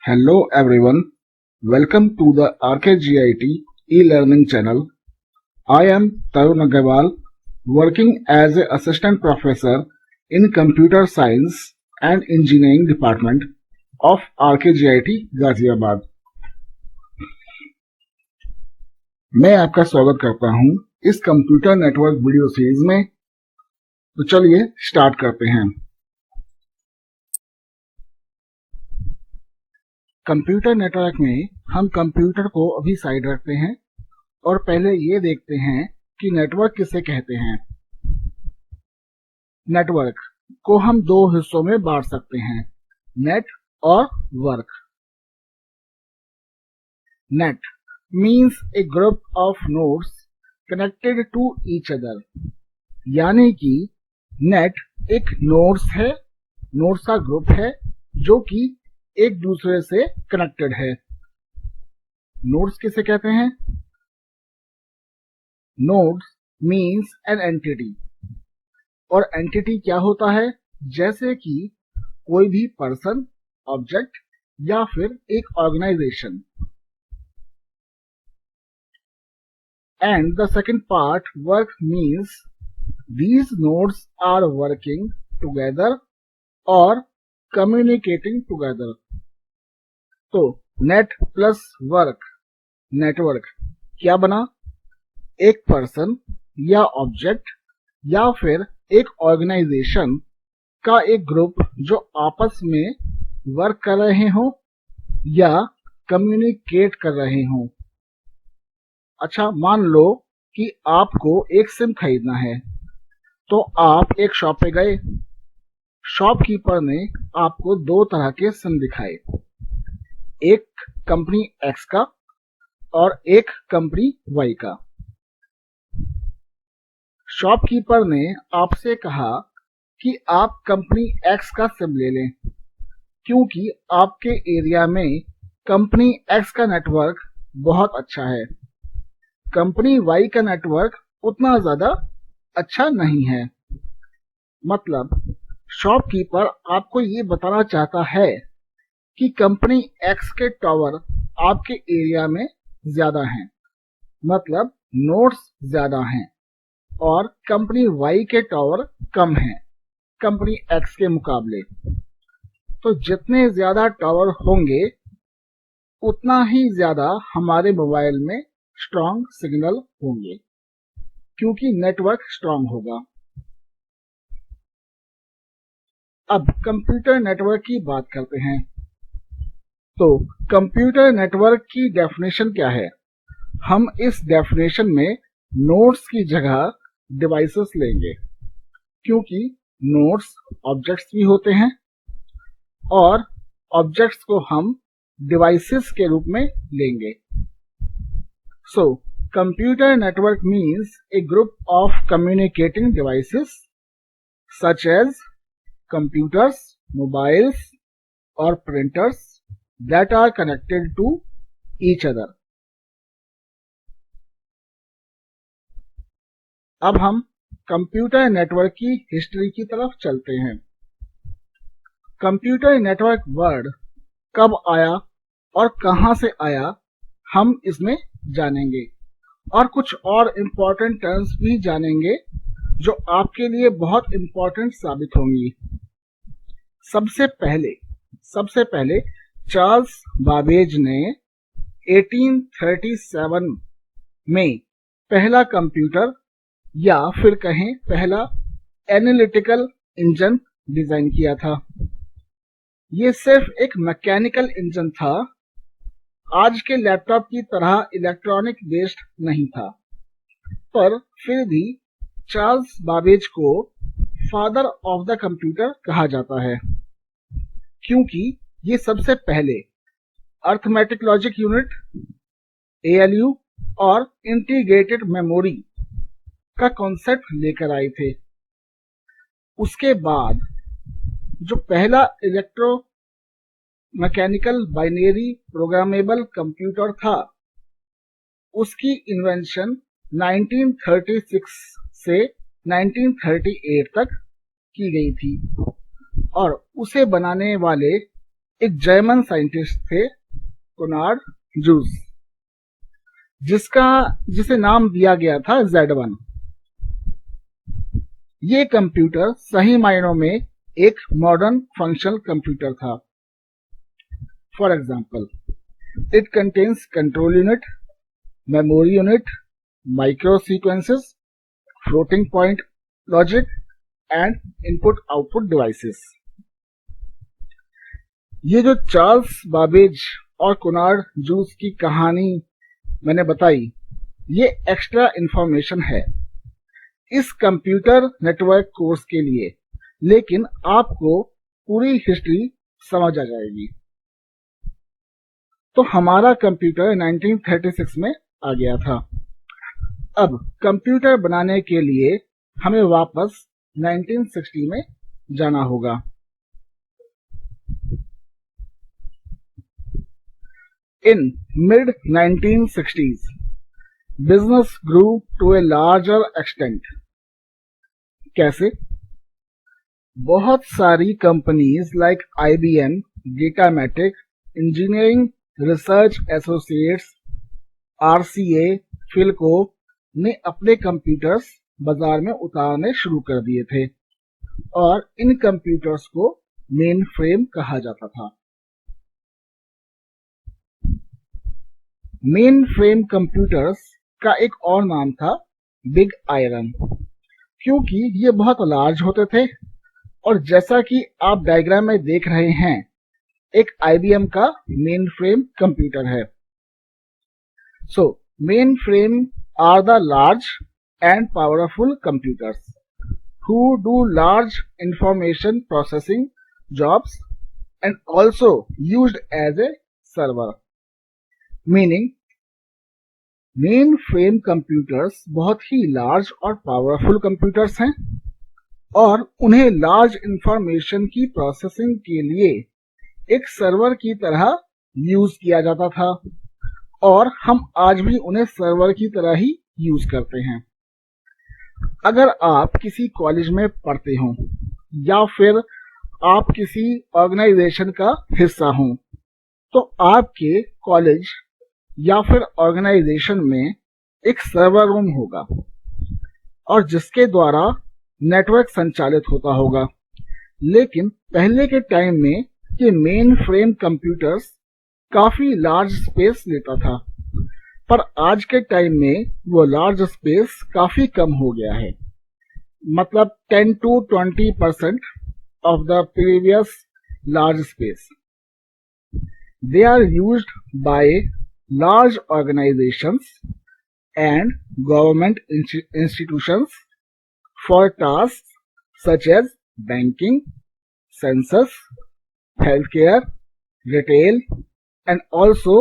Hello everyone, welcome to the RKGIT e-learning channel. I am Tarun Agarwal, working as an assistant professor in computer science and engineering department of RKGIT Ghaziabad. मैं आपका स्वागत करता हूं इस computer network video series में। तो चलिए start करते हैं। कंप्यूटर नेटवर्क में हम कंप्यूटर को अभी साइड रखते हैं और पहले ये देखते हैं कि नेटवर्क किसे कहते हैं। नेटवर्क को हम दो हिस्सों में बांट सकते हैं, नेट और work. Net means a group of nodes connected to each other, यानी कि नेट एक नोड्स है, नोड्स का ग्रुप है जो कि एक दूसरे से कनेक्टेड है। नोड्स किसे कहते हैं? नोड्स मीन्स एन एंटिटी, और एंटिटी क्या होता है? जैसे कि कोई भी पर्सन, ऑब्जेक्ट या फिर एक organization. And the second part work means these nodes are working together or communicating together। तो नेट प्लस वर्क, नेटवर्क क्या बना? एक पर्सन या ऑब्जेक्ट या फिर एक ऑर्गेनाइजेशन का एक ग्रुप जो आपस में वर्क कर रहे हो या कम्युनिकेट कर रहे हो। अच्छा, मान लो कि आपको एक सिम खरीदना है, तो आप एक शॉप पे गए। शॉपकीपर ने आपको दो तरह के सिम दिखाए, एक कंपनी एक्स का और एक कंपनी वाई का। शॉपकीपर ने आपसे कहा कि आप कंपनी एक्स का सिम ले लें, क्योंकि आपके एरिया में कंपनी एक्स का नेटवर्क बहुत अच्छा है, कंपनी वाई का नेटवर्क उतना ज्यादा अच्छा नहीं है। मतलब शॉपकीपर आपको ये बताना चाहता है कि कंपनी एक्स के टावर आपके एरिया में ज्यादा हैं, मतलब नोड्स ज्यादा हैं, और कंपनी वाई के टावर कम हैं कंपनी एक्स के मुकाबले। तो जितने ज्यादा टावर होंगे उतना ही ज्यादा हमारे मोबाइल में स्ट्रॉन्ग सिग्नल होंगे, क्योंकि नेटवर्क स्ट्रॉन्ग होगा। अब कंप्यूटर नेटवर्क की बात करते हैं। तो कंप्यूटर नेटवर्क की डेफिनेशन क्या है? हम इस डेफिनेशन में नोड्स की जगह डिवाइसेस लेंगे, क्योंकि नोड्स ऑब्जेक्ट्स भी होते हैं और ऑब्जेक्ट्स को हम डिवाइसेस के रूप में लेंगे। So computer network means a group of communicating devices such as computers, mobiles or printers that are connected to each other। अब हम कंप्यूटर नेटवर्क की हिस्ट्री की तरफ चलते हैं। कंप्यूटर नेटवर्क वर्ड कब आया और कहां से आया, हम इसमें जानेंगे, और कुछ और इम्पोर्टेंट टर्म्स भी जानेंगे जो आपके लिए बहुत इम्पोर्टेंट साबित होंगी। सबसे पहले चार्ल्स बाबेज ने 1837 में पहला कंप्यूटर या फिर कहें पहला एनालिटिकल इंजन डिजाइन किया था। ये सिर्फ एक मैकेनिकल इंजन था, आज के लैपटॉप की तरह इलेक्ट्रॉनिक बेस्ड नहीं था, पर फिर भी चार्ल्स बाबेज को फादर ऑफ द कंप्यूटर कहा जाता है, क्योंकि ये सबसे पहले अर्थमेटिक लॉजिक यूनिट, ALU और इंटीग्रेटेड मेमोरी का कॉन्सेप्ट लेकर आए थे। उसके बाद जो पहला electro mechanical binary programmable computer था, उसकी इन्वेंशन 1936 से 1938 तक की गई थी, और उसे बनाने वाले एक जर्मन साइंटिस्ट थे कोनार्ड जूस, जिसे नाम दिया गया था Z1। ये कंप्यूटर सही मायनों में एक मॉडर्न फंक्शनल कंप्यूटर था। For example, it contains control unit, memory unit, micro sequences, floating point logic and input output devices. ये जो चार्ल्स बाबेज और कोनार्ड जूस की कहानी मैंने बताई, ये एक्स्ट्रा इंफॉर्मेशन है इस कंप्यूटर नेटवर्क कोर्स के लिए, लेकिन आपको पूरी हिस्ट्री समझ आ जाएगी। तो हमारा कंप्यूटर 1936 में आ गया था। अब कंप्यूटर बनाने के लिए हमें वापस 1960 में जाना होगा। In mid 1960s, business grew to a larger extent. कैसे? बहुत सारी companies like IBM, Datamatic, engineering research associates, RCA, Philco ने अपने कंप्यूटर्स बाजार में उतारने शुरू कर दिए थे और इन कंप्यूटर्स को मेन फ्रेम कहा जाता था। मेन फ्रेम कंप्यूटर्स का एक और नाम था बिग आयरन, क्योंकि ये बहुत लार्ज होते थे और जैसा कि आप डायग्राम में देख रहे हैं, एक IBM का मेन फ्रेम कंप्यूटर है। So main frame are the large and powerful computers who do large information processing jobs and also used as a server, meaning main frame computers बहुत ही लार्ज और powerful computers हैं और उन्हें large information की processing के लिए एक server की तरह यूज किया जाता था और हम आज भी उन्हें सर्वर की तरह ही यूज करते हैं। अगर आप किसी कॉलेज में पढ़ते हो या फिर आप किसी ऑर्गेनाइजेशन का हिस्सा हो, तो आपके कॉलेज या फिर ऑर्गेनाइजेशन में एक सर्वर रूम होगा और जिसके द्वारा नेटवर्क संचालित होता होगा। लेकिन पहले के टाइम में ये मेन फ्रेम कंप्यूटर्स काफी लार्ज स्पेस लेता था, पर आज के टाइम में वो लार्ज स्पेस काफी कम हो गया है, मतलब 10 to 20% of the previous large space. They are used by large organizations and government institutions for tasks such as banking, census, healthcare, retail, and also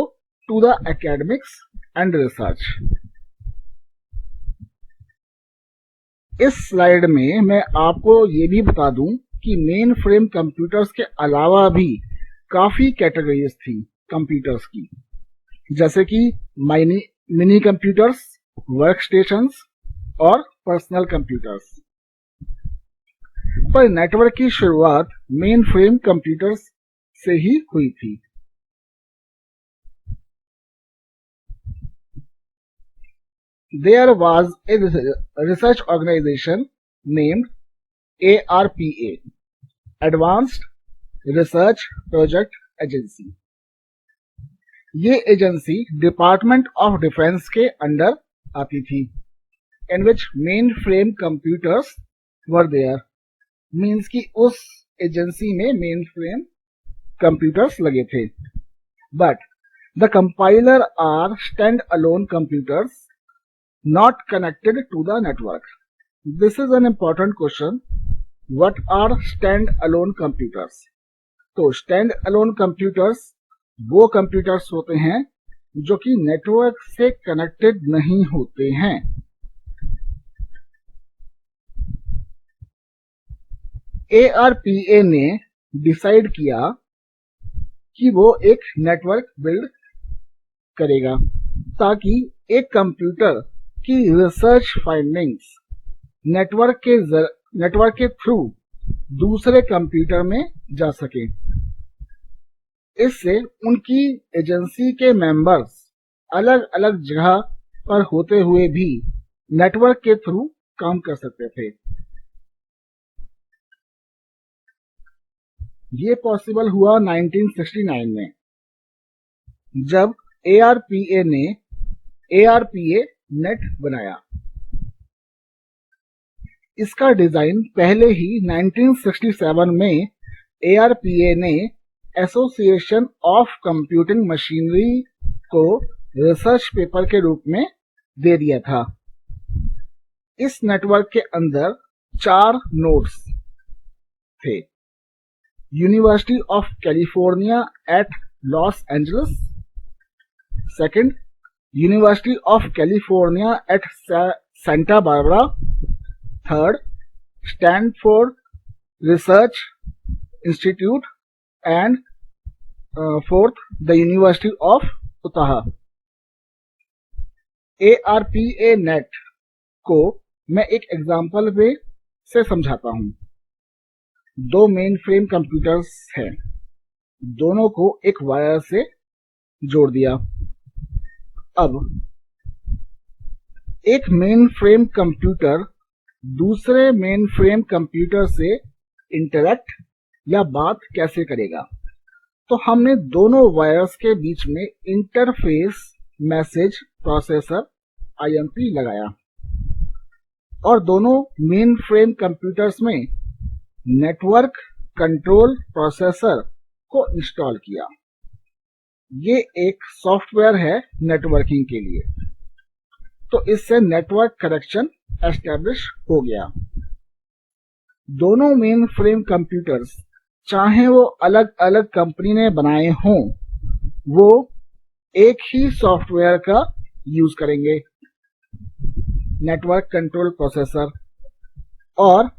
to the academics and research. इस slide में मैं आपको ये भी बता दूं कि main frame computers के अलावा भी काफी कैटेगरीज थी कंप्यूटर्स की, जैसे कि मिनी कंप्यूटर्स, वर्क स्टेशंस और पर्सनल कंप्यूटर्स। पर नेटवर्क की शुरुआत मेन फ्रेम कंप्यूटर्स से ही हुई थी। There was a research organization named ARPA, Advanced Research Project Agency. ये एजेंसी डिपार्टमेंट ऑफ डिफेंस के अंडर आती थी, in which mainframe computers were there. Means कि उस एजेंसी में मेन फ्रेम कंप्यूटर्स लगे थे। But the compiler are stand alone computers not connected to the network. This is an important question. What are stand-alone computers? तो stand-alone computers वो computers होते हैं जो कि नेटवर्क से कनेक्टेड नहीं होते हैं। ARPA ने डिसाइड किया कि वो एक नेटवर्क बिल्ड करेगा ताकि एक कंप्यूटर की रिसर्च फाइंडिंग्स नेटवर्क के थ्रू दूसरे कंप्यूटर में जा सके। इससे उनकी एजेंसी के मेंबर्स अलग अलग जगह पर होते हुए भी नेटवर्क के थ्रू काम कर सकते थे। ये पॉसिबल हुआ 1969 में, जब ARPA ने ARPA नेट बनाया। इसका डिजाइन पहले ही 1967 में ARPA ने एसोसिएशन ऑफ कंप्यूटिंग मशीनरी को रिसर्च पेपर के रूप में दे दिया था। इस नेटवर्क के अंदर 4 नोड्स थे। University of California at Los Angeles, second university of California at Santa Barbara, third Stanford research institute and fourth the university of Utah. ARPA net को मैं एक एग्जाम्पल वे से समझाता हूं। 2 मेन फ्रेम कंप्यूटर्स हैं, दोनों को एक वायर से जोड़ दिया। अब एक मेन फ्रेम कंप्यूटर दूसरे मेन फ्रेम कंप्यूटर से इंटरैक्ट या बात कैसे करेगा? तो हमने दोनों वायर्स के बीच में इंटरफेस मैसेज प्रोसेसर IMP लगाया और दोनों मेन फ्रेम कंप्यूटर्स में नेटवर्क कंट्रोल प्रोसेसर को इंस्टॉल किया। ये एक सॉफ्टवेयर है नेटवर्किंग के लिए। तो इससे नेटवर्क कनेक्शन एस्टेब्लिश हो गया। दोनों मेन फ्रेम कंप्यूटर्स, चाहे वो अलग अलग कंपनी ने बनाए हों, वो एक ही सॉफ्टवेयर का यूज करेंगे, नेटवर्क कंट्रोल प्रोसेसर। और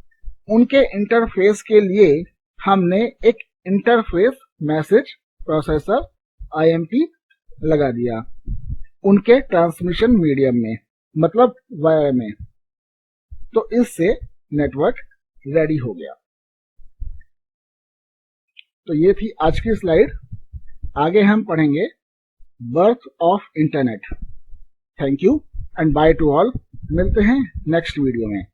उनके इंटरफेस के लिए हमने एक इंटरफेस मैसेज प्रोसेसर IMP लगा दिया उनके ट्रांसमिशन मीडियम में, मतलब वायर में। तो इससे नेटवर्क रेडी हो गया। तो ये थी आज की स्लाइड। आगे हम पढ़ेंगे birth of internet. Thank you and by two all. मिलते हैं नेक्स्ट वीडियो में।